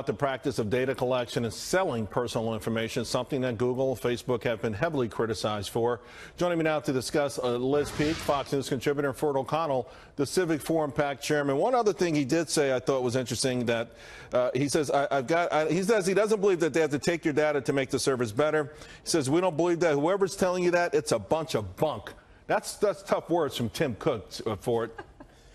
the practice of data collection and selling personal information, something that Google and Facebook have been heavily criticized for. Joining me now to discuss, Liz Peek, Fox News contributor, and Ford O'Connell, the Civic Forum PAC chairman. One other thing he did say I thought was interesting, that he says he says he doesn't believe that they have to take your data to make the service better. He says we don't believe that. Whoever's telling you that, it's a bunch of bunk. That's tough words from Tim Cook, Ford.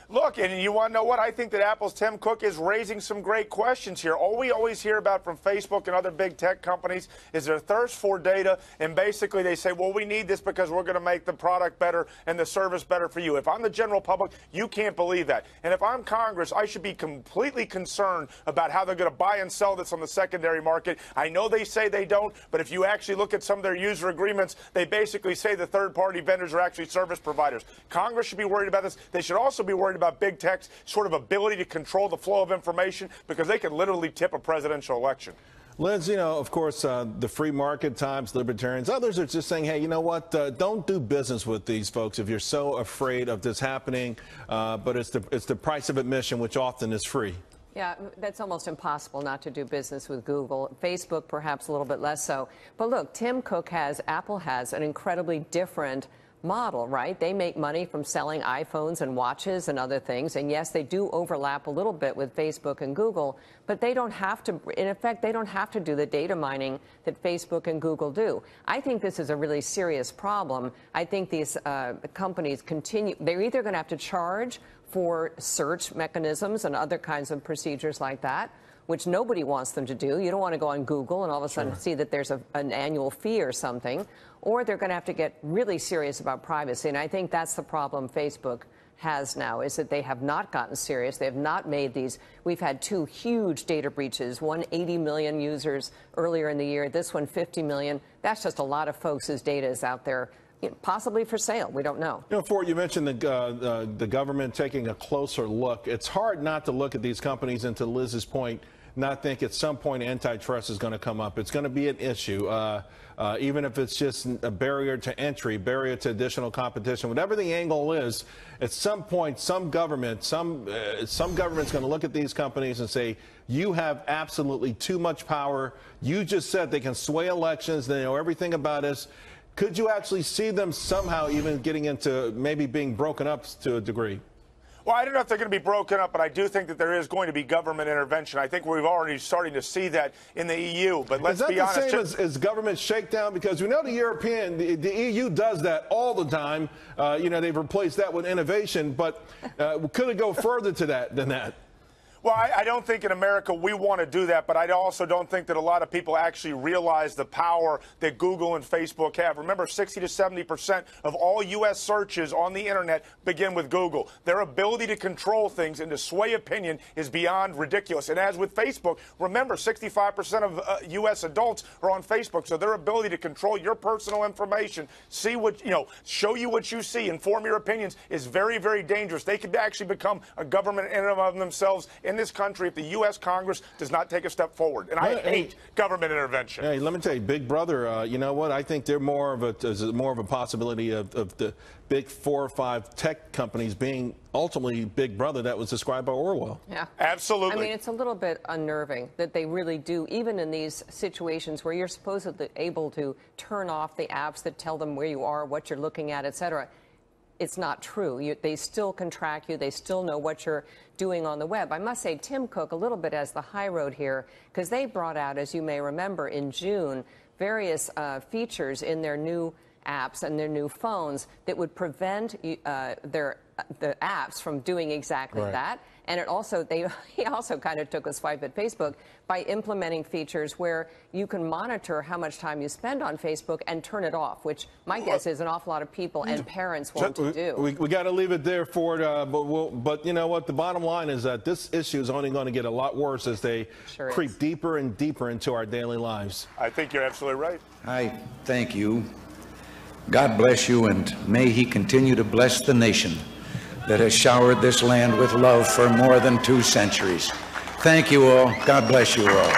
Look, and you want to know what? I think that Apple's Tim Cook is raising some great questions here. All we always hear about from Facebook and other big tech companies is their thirst for data, and basically they say, well, we need this because we're going to make the product better and the service better for you. If I'm the general public, you can't believe that. And if I'm Congress, I should be completely concerned about how they're going to buy and sell this on the secondary market. I know they say they don't, but if you actually look at some of their user agreements, they basically say the third-party vendors are actually service providers. Congress should be worried about this. They should also be worried about big tech's sort of ability to control the flow of information, because they can literally tip a presidential election. Liz, you know, of course, the free market types, libertarians, others are just saying, hey, you know what, don't do business with these folks if you're so afraid of this happening. But it's the price of admission, which often is free. Yeah, that's almost impossible not to do business with Google. Facebook, perhaps a little bit less so. But look, Apple has an incredibly different model, right? They make money from selling iPhones and watches and other things. And yes, they do overlap a little bit with Facebook and Google, but they don't have to, in effect, they don't have to do the data mining that Facebook and Google do. I think this is a really serious problem. I think these companies they're either going to have to charge for search mechanisms and other kinds of procedures like that, which nobody wants them to do. You don't want to go on Google and all of a sudden see that there's an annual fee or something. Or they're going to have to get really serious about privacy. And I think that's the problem Facebook has now, is that they have not gotten serious. They have not made these. We've had two huge data breaches, one 80 million users earlier in the year, this one 50 million. That's just a lot of folks whose data is out there, possibly for sale. We don't know. You know, Ford, you mentioned the government taking a closer look. It's hard not to look at these companies, and to Liz's point, not think at some point antitrust is going to come up. It's going to be an issue, even if it's just a barrier to entry, barrier to additional competition, whatever the angle is. At some point, some government's going to look at these companies and say, you have absolutely too much power. You just said they can sway elections. They know everything about us. Could you actually see them somehow even getting into maybe being broken up to a degree? Well, I don't know if they're going to be broken up, but I do think that there is going to be government intervention. I think we've already starting to see that in the EU. But let's be honest. Is that the same as government shakedown? Because we know the EU does that all the time. You know, they've replaced that with innovation. But could it go further than that? Well, I don't think in America we want to do that, but I also don't think that a lot of people actually realize the power that Google and Facebook have. Remember, 60 to 70% of all U.S. searches on the Internet begin with Google. Their ability to control things and to sway opinion is beyond ridiculous. And as with Facebook, remember, 65% of U.S. adults are on Facebook, so their ability to control your personal information, see what, show you what you see, inform your opinions is very, very dangerous. They could actually become a government in and of themselves in this country if the U.S. Congress does not take a step forward. And I hate government intervention. Hey, let me tell you, Big Brother, you know what? I think they're more of a possibility of the big 4 or 5 tech companies being ultimately Big Brother that was described by Orwell. Yeah, absolutely. I mean, it's a little bit unnerving that they really do, even in these situations where you're supposedly able to turn off the apps that tell them where you are, what you're looking at, etc. It's not true. They still can track you. They still know what you're doing on the web. I must say, Tim Cook, a little bit as the high road here, because they brought out, as you may remember, in June, various features in their new apps and their new phones that would prevent the apps from doing exactly that. And he also kind of took a swipe at Facebook by implementing features where you can monitor how much time you spend on Facebook and turn it off, which my guess is an awful lot of people and parents want to do. We got to leave it there, Ford. But you know what? The bottom line is that this issue is only going to get a lot worse as they creep deeper and deeper into our daily lives. I think you're absolutely right. I thank you. God bless you, and may he continue to bless the nation that has showered this land with love for more than 2 centuries. Thank you all. God bless you all.